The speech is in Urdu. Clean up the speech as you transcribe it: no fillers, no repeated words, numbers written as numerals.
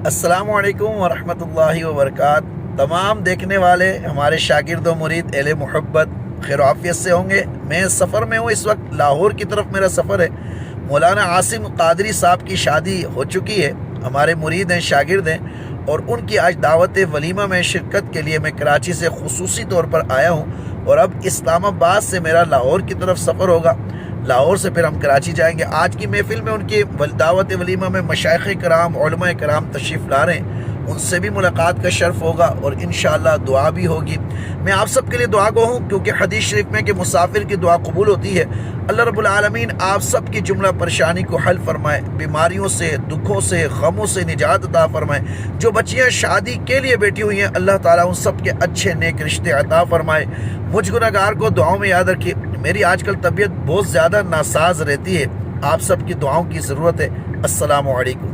السلام علیکم ورحمۃ اللہ وبرکاتہ۔ تمام دیکھنے والے ہمارے شاگرد و مرید اہل محبت خیر و عافیت سے ہوں گے۔ میں سفر میں ہوں، اس وقت لاہور کی طرف میرا سفر ہے۔ مولانا عاصم قادری صاحب کی شادی ہو چکی ہے، ہمارے مرید ہیں، شاگرد ہیں، اور ان کی آج دعوت ولیمہ میں شرکت کے لیے میں کراچی سے خصوصی طور پر آیا ہوں، اور اب اسلام آباد سے میرا لاہور کی طرف سفر ہوگا۔ لاہور سے پھر ہم کراچی جائیں گے۔ آج کی محفل میں ان کی دعوت ولیمہ میں مشائخ کرام، علماء کرام تشریف لا رہے ہیں، ان سے بھی ملاقات کا شرف ہوگا اور انشاءاللہ دعا بھی ہوگی۔ میں آپ سب کے لیے دعا گو ہوں، کیونکہ حدیث شریف میں کہ مسافر کی دعا قبول ہوتی ہے۔ اللہ رب العالمین آپ سب کی جملہ پریشانی کو حل فرمائے، بیماریوں سے، دکھوں سے، غموں سے نجات عطا فرمائے۔ جو بچیاں شادی کے لیے بیٹھی ہوئی ہیں، اللہ تعالیٰ ان سب کے اچھے نیک رشتے عطا فرمائے۔ مجھ گنہگار کو دعاؤں میں یاد رکھیے۔ میری آج کل طبیعت بہت زیادہ ناساز رہتی ہے، آپ سب کی دعاؤں کی ضرورت ہے۔ السلام علیکم۔